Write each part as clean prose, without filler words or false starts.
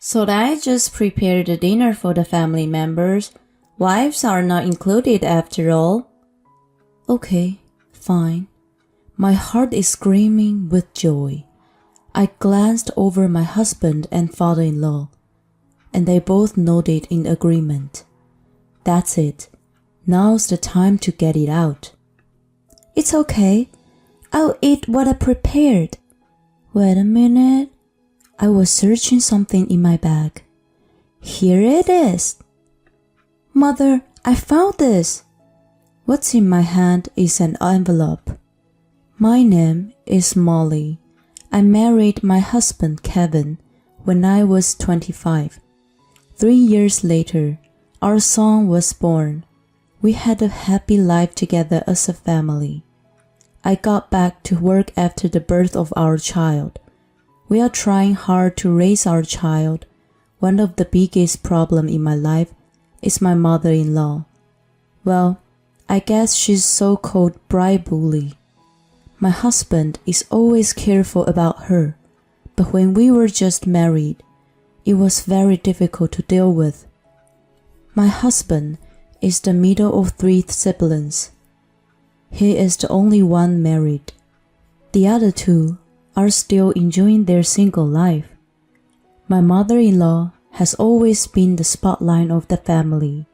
So I just prepared the dinner for the family members. Wives are not included after all. Okay, fine. My heart is screaming with joy. I glanced over my husband and father-in-law, and they both nodded in agreement. That's it. Now's the time to get it out. It's okay. I'll eat what I prepared. Wait a minute. I was searching something in my bag. Here it is. Mother, I found this. What's in my hand is an envelope. My name is Molly. I married my husband Kevin when I was 25. 3 years later, our son was born. We had a happy life together as a family. I got back to work after the birth of our child. We are trying hard to raise our child. One of the biggest problems in my life is my mother-in-law. Well, I guess she's so-called bride bully. My husband is always careful about her, but when we were just married, it was very difficult to deal with. My husband is the middle of 3 siblings. He is the only one married. The other 2 are still enjoying their single life. My mother-in-law has always been the spotlight of the family.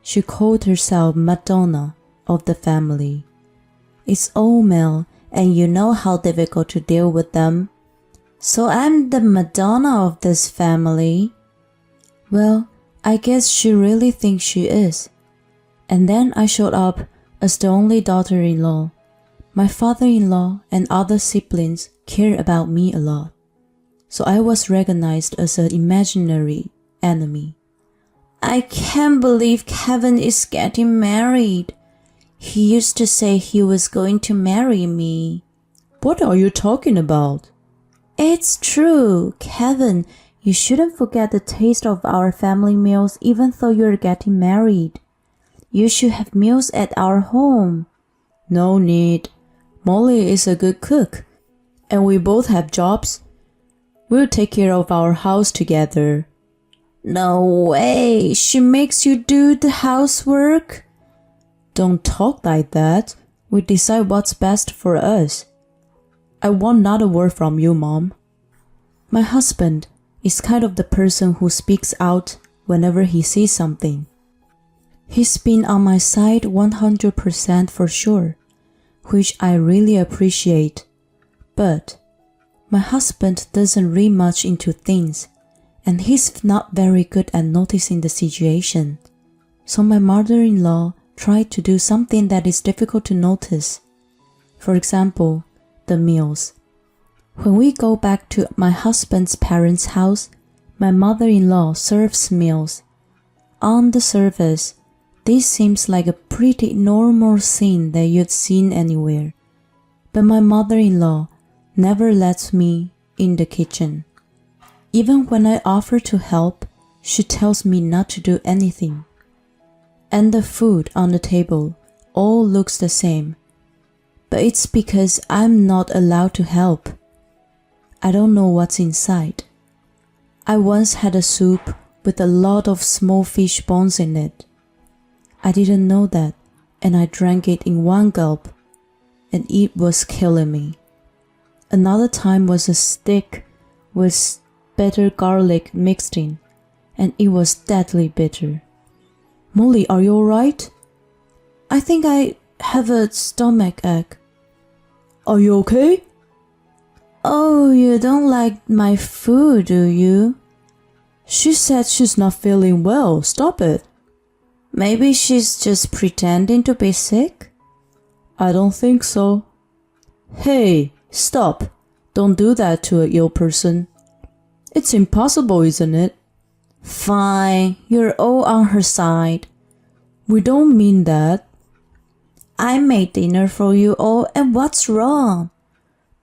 She called herself Madonna of the family. It's all male, and you know how difficult to deal with them. So I'm the Madonna of this family. Well, I guess she really thinks she is. And then I showed up as the only daughter-in-law. My father-in-law and other siblings care about me a lot. So I was recognized as an imaginary enemy. I can't believe Kevin is getting married. He used to say he was going to marry me. What are you talking about? It's true. Kevin, you shouldn't forget the taste of our family meals even though you're getting married. You should have meals at our home. No need. Molly is a good cook, and we both have jobs. We'll take care of our house together. No way. She makes you do the housework? Don't talk like that. We decide what's best for us. I want not a word from you, Mom. My husband is kind of the person who speaks out whenever he sees something. He's been on my side 100% for sure, which I really appreciate. But my husband doesn't read much into things, and he's not very good at noticing the situation. So my mother-in-law tried to do something that is difficult to notice. For example, the meals. When we go back to my husband's parents' house, my mother-in-law serves meals. On the surface, this seems like a pretty normal scene that you'd seen anywhere. But my mother-in-law never lets me in the kitchen. Even when I offer to help, she tells me not to do anything. And the food on the table all looks the same. But it's because I'm not allowed to help. I don't know what's inside. I once had a soup with a lot of small fish bones in it. I didn't know that, and I drank it in one gulp, and it was killing me. Another time was a steak with bitter garlic mixed in, and it was deadly bitter. Molly, are you alright? I think I have a stomach ache. Are you okay? Oh, you don't like my food, do you? She said she's not feeling well. Stop it. Maybe she's just pretending to be sick? I don't think so. Hey, stop. Don't do that to an ill person. It's impossible, isn't it? Fine, you're all on her side. We don't mean that. I made dinner for you all, and what's wrong?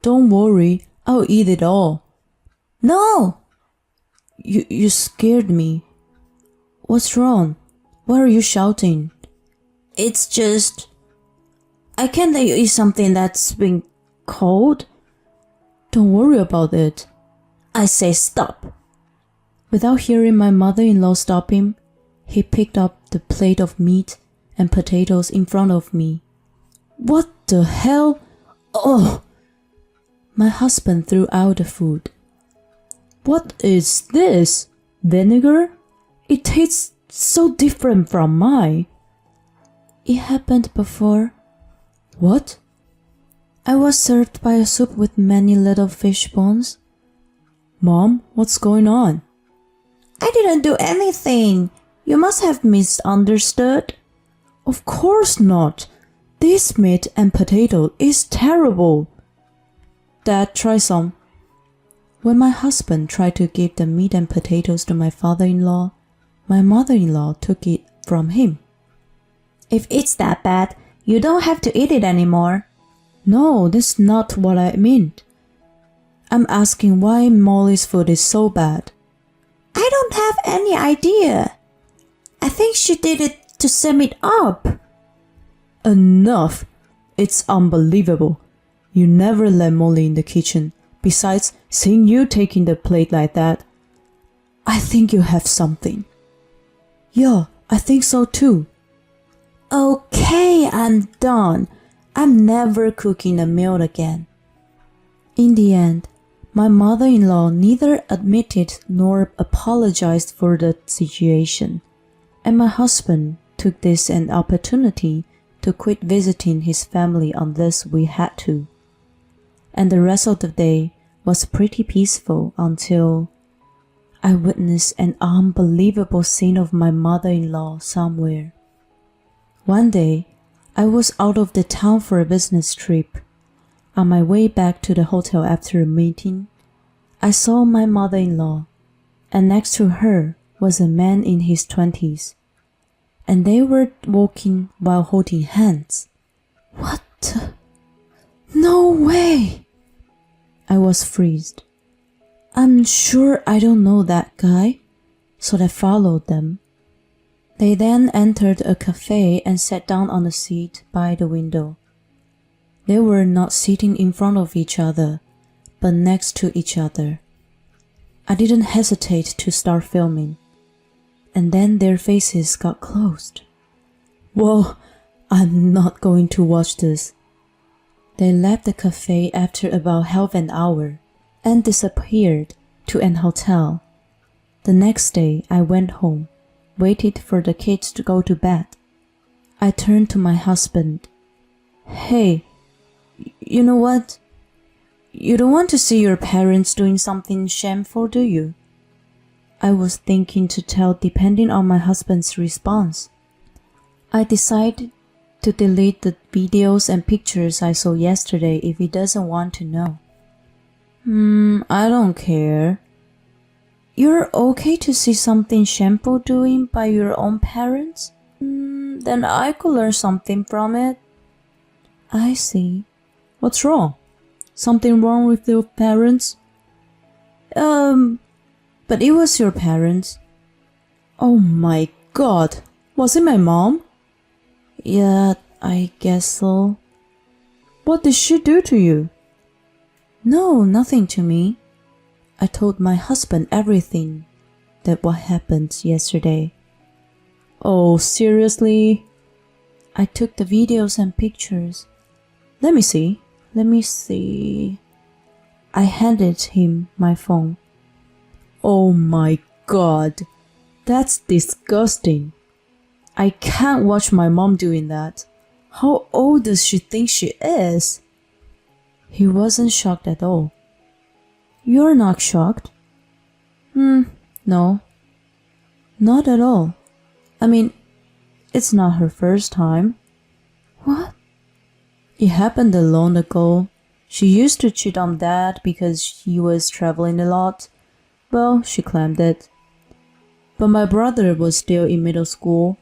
Don't worry, I'll eat it all. No! You scared me. What's wrong? Why are you shouting? It's just... I can't let you eat something that's been cold. Don't worry about it. I say stop. Without hearing my mother-in-law stop him, he picked up the plate of meat and potatoes in front of me. What the hell? Oh! My husband threw out the food. What is this? Vinegar? It tastes so different from mine. It happened before. What? I was served by a soup with many little fish bones. Mom, what's going on? I didn't do anything. You must have misunderstood. Of course not. This meat and potato is terrible. Dad, try some. When my husband tried to give the meat and potatoes to my father-in-law, my mother-in-law took it from him. If it's that bad, you don't have to eat it anymore. No, that's not what I meant. I'm asking why Molly's food is so bad. I don't have any idea. I think she did it to sum it up. Enough! It's unbelievable. You never let Molly in the kitchen. Besides, seeing you taking the plate like that, I think you have something. Yeah, I think so too. Okay, I'm done. I'm never cooking a meal again. In the end, my mother-in-law neither admitted nor apologized for the situation, and my husband took this an opportunity to quit visiting his family unless we had to. And the rest of the day was pretty peaceful until I witnessed an unbelievable scene of my mother-in-law somewhere. One day, I was out of the town for a business trip. On my way back to the hotel after a meeting, I saw my mother-in-law, and next to her was a man in his 20s, and they were walking while holding hands. What the? No way! I was freezed. I'm sure I don't know that guy, so I followed them. They then entered a cafe and sat down on a seat by the window. They were not sitting in front of each other, but next to each other. I didn't hesitate to start filming, and then their faces got closed. Whoa, I'm not going to watch this. They left the cafe after about half an hour and disappeared to an hotel. The next day, I went home, waited for the kids to go to bed. I turned to my husband. Hey, you know what? You don't want to see your parents doing something shameful, do you? I was thinking to tell depending on my husband's response. I decided to delete the videos and pictures I saw yesterday if he doesn't want to know. I don't care. You're okay to see something shameful doing by your own parents? Then I could learn something from it. I see. What's wrong? Something wrong with your parents? But it was your parents. Oh my god. Was it my mom? Yeah, I guess so. What did she do to you? No, nothing to me. I told my husband everything that what happened yesterday. Oh, seriously? I took the videos and pictures. Let me see. I handed him my phone. Oh my god. That's disgusting. I can't watch my mom doing that. How old does she think she is? He wasn't shocked at all. You're not shocked? No. Not at all. I mean, it's not her first time. What? It happened long ago. She used to cheat on Dad because he was traveling a lot. Well, she claimed it. But my brother was still in middle school.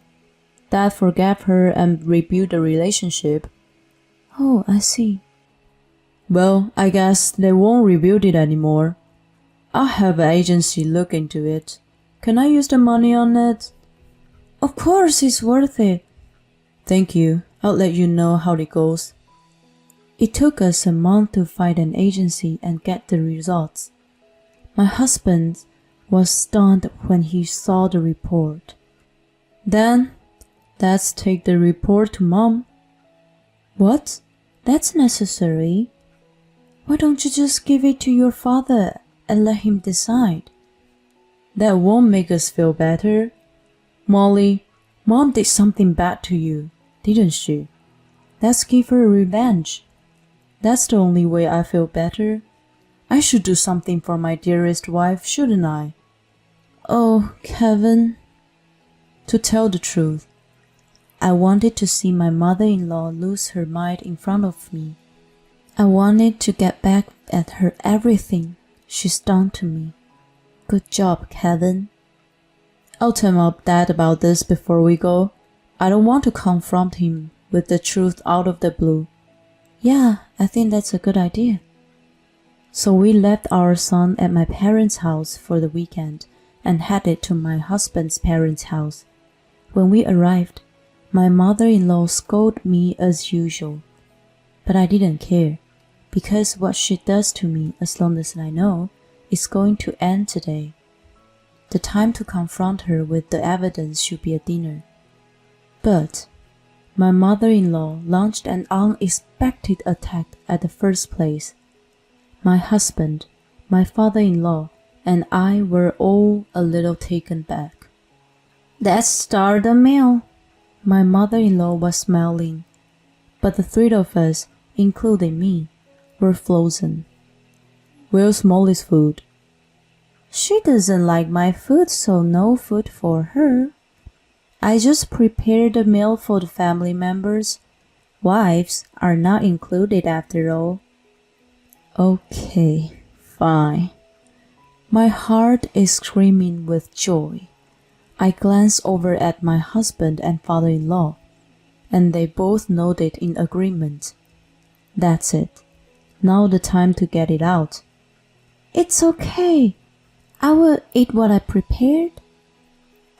Dad forgave her and rebuilt the relationship. Oh, I see. Well, I guess they won't rebuild it anymore. I'll have an agency look into it. Can I use the money on it? Of course, it's worth it. Thank you. I'll let you know how it goes. It took us a month to find an agency and get the results. My husband was stunned when he saw the report. Then, let's take the report to Mom. What? That's necessary. Why don't you just give it to your father and let him decide? That won't make us feel better. Molly, Mom did something bad to you, didn't she? Let's give her revenge. That's the only way I feel better. I should do something for my dearest wife, shouldn't I? Oh, Kevin. To tell the truth, I wanted to see my mother-in-law lose her mind in front of me. I wanted to get back at her everything she's done to me. Good job, Kevin. I'll tell my dad about this before we go. I don't want to confront him with the truth out of the blue. Yeah, I think that's a good idea. So we left our son at my parents' house for the weekend and headed to my husband's parents' house. When we arrived, my mother-in-law scolded me as usual. But I didn't care, because what she does to me, as long as I know, is going to end today. The time to confront her with the evidence should be at dinner. But my mother-in-law launched an unexpected attack at the first place. My husband, my father-in-law, and I were all a little taken back. Let's start the meal. My mother-in-law was smiling, but the three of us, including me, were frozen. Where's Molly's food? She doesn't like my food, so no food for her. I just prepared a meal for the family members. Wives are not included after all. Okay, fine. My heart is screaming with joy. I glance over at my husband and father-in-law, and they both nodded in agreement. That's it. Now the time to get it out. It's okay. I will eat what I prepared.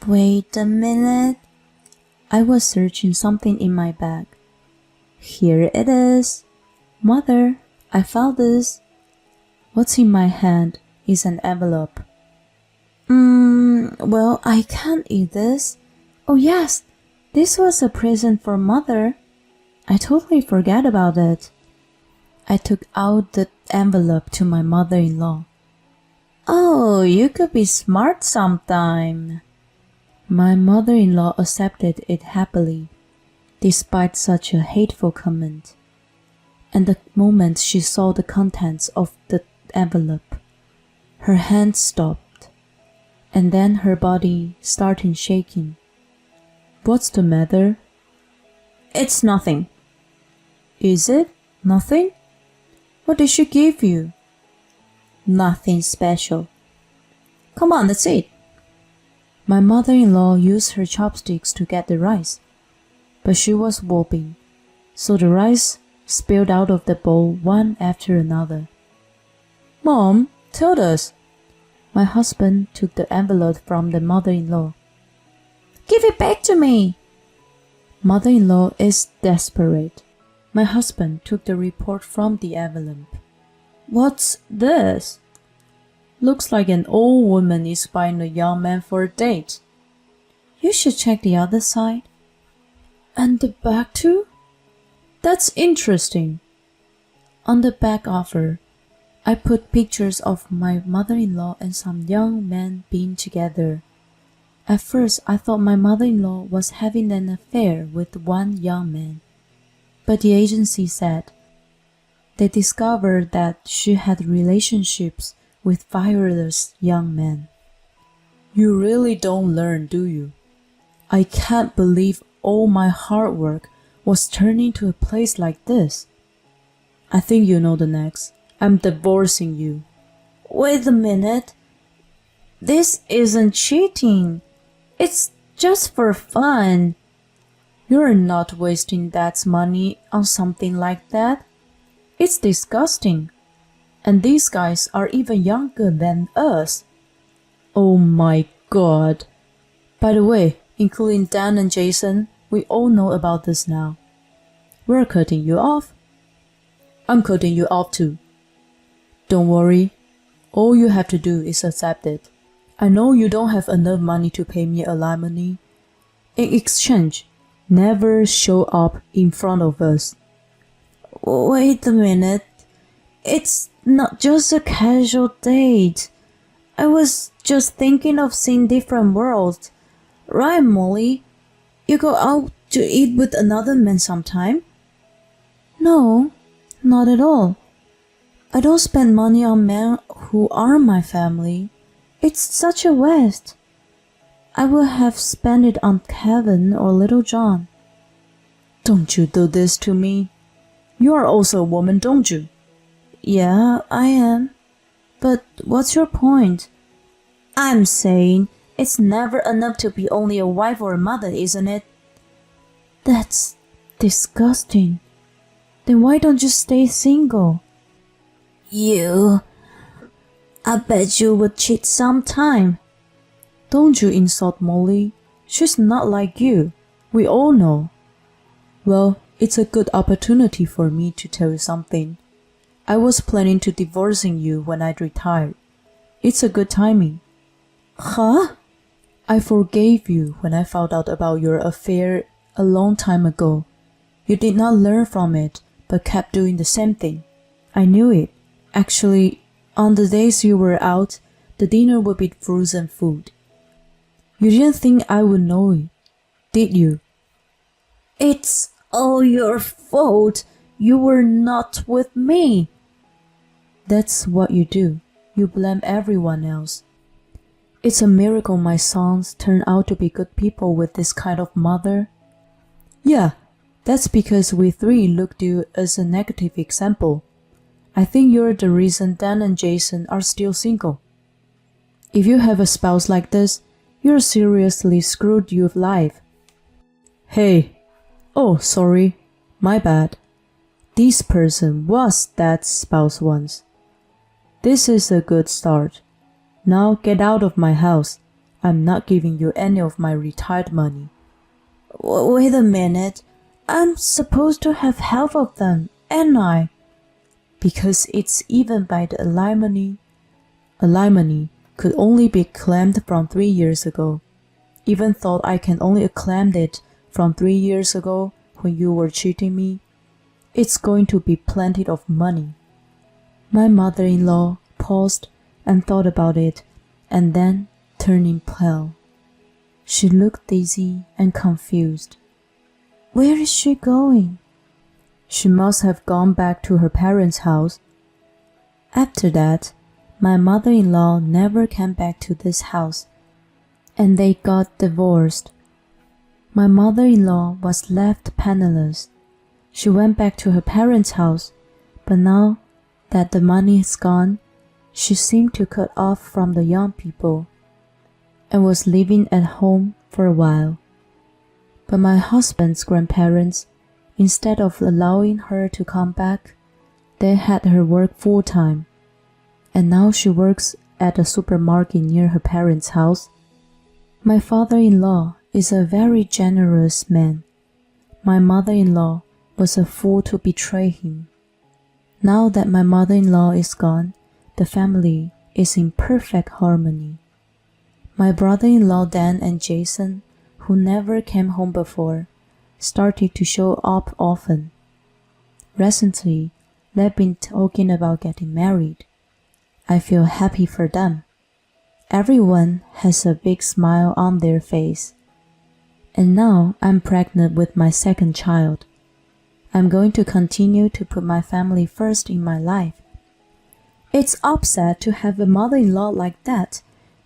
Wait a minute. I was searching something in my bag. Here it is. Mother, I found this. What's in my hand is an envelope. Well, I can't eat this. Oh yes, this was a present for Mother. I totally forgot about it. I took out the envelope to my mother-in-law. Oh, you could be smart sometime. My mother-in-law accepted it happily, despite such a hateful comment. And the moment she saw the contents of the envelope, her hand stopped, and then her body started shaking. What's the matter? It's nothing. Is it? Nothing? What did she give you? Nothing special. Come on, let's eat. My mother-in-law used her chopsticks to get the rice, but she was whooping, so the rice spilled out of the bowl one after another. Mom, tell us. My husband took the envelope from the mother-in-law. Give it back to me. Mother-in-law is desperate. My husband took the report from the envelope. What's this? Looks like an old woman is buying a young man for a date. You should check the other side. And the back too? That's interesting. On the back offer, I put pictures of my mother-in-law and some young men being together. At first, I thought my mother-in-law was having an affair with one young man, but the agency said they discovered that she had relationships with various young men. You really don't learn, do you? I can't believe all my hard work was turning to a place like this. I think you know the next. I'm divorcing you. Wait a minute. This isn't cheating. It's just for fun. You're not wasting Dad's money on something like that. It's disgusting. And these guys are even younger than us. Oh my God. By the way, including Dan and Jason, we all know about this now. We're cutting you off. I'm cutting you off too. Don't worry. All you have to do is accept it. I know you don't have enough money to pay me alimony. In exchange, never show up in front of us. Wait a minute. It's not just a casual date. I was just thinking of seeing different worlds. Right, Molly? You go out to eat with another man sometime? No, not at all. I don't spend money on men who aren't my family. It's such a waste. I would have spent it on Kevin or Little John. Don't you do this to me. You are also a woman, don't you? Yeah, I am. But what's your point? I'm saying it's never enough to be only a wife or a mother, isn't it? That's disgusting. Then why don't you stay single? I bet you would cheat sometime. Don't you insult Molly. She's not like you. We all know. Well, it's a good opportunity for me to tell you something. I was planning to divorcing you when I retired. It's a good timing. Huh? I forgave you when I found out about your affair a long time ago. You did not learn from it, but kept doing the same thing. I knew it. Actually, on the days you were out, the dinner would be frozen food. You didn't think I would know it, did you? It's all your fault. You were not with me. That's what you do. You blame everyone else. It's a miracle my sons turn out to be good people with this kind of mother. Yeah, that's because we three looked at you as a negative example. I think you're the reason Dan and Jason are still single. If you have a spouse like this, you're seriously screwed your life. Hey, oh sorry, my bad. This person was Dad's spouse once. This is a good start. Now get out of my house. I'm not giving you any of my retired money. Wait a minute. I'm supposed to have half of them, ain't I? Because it's even by the alimony. Alimony could only be claimed from 3 years ago. Even though I can only claim it from 3 years ago when you were cheating me, it's going to be plenty of money. My mother-in-law paused and thought about it, and then turning pale. She looked dizzy and confused. Where is she going? She must have gone back to her parents' house. After that, my mother-in-law never came back to this house, and they got divorced. My mother-in-law was left penniless. She went back to her parents' house, but now that the money is gone, she seemed to cut off from the young people and was living at home for a while. But my husband's grandparents, instead of allowing her to come back, they had her work full-time, and now she works at a supermarket near her parents' house. My father-in-law is a very generous man. My mother-in-law was a fool to betray him. Now that my mother-in-law is gone, the family is in perfect harmony. My brother-in-law Dan and Jason, who never came home before, started to show up often. Recently, they've been talking about getting married. I feel happy for them. Everyone has a big smile on their face. And now I'm pregnant with my second child. I'm going to continue to put my family first in my life. It's upset to have a mother-in-law like that.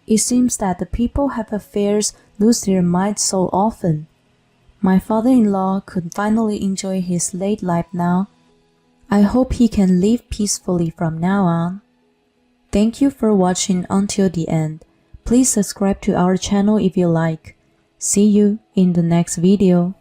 It seems that the people have affairs lose their minds so often. My father-in-law could finally enjoy his late life now. I hope he can live peacefully from now on. Thank you for watching until the end. Please subscribe to our channel if you like. See you in the next video.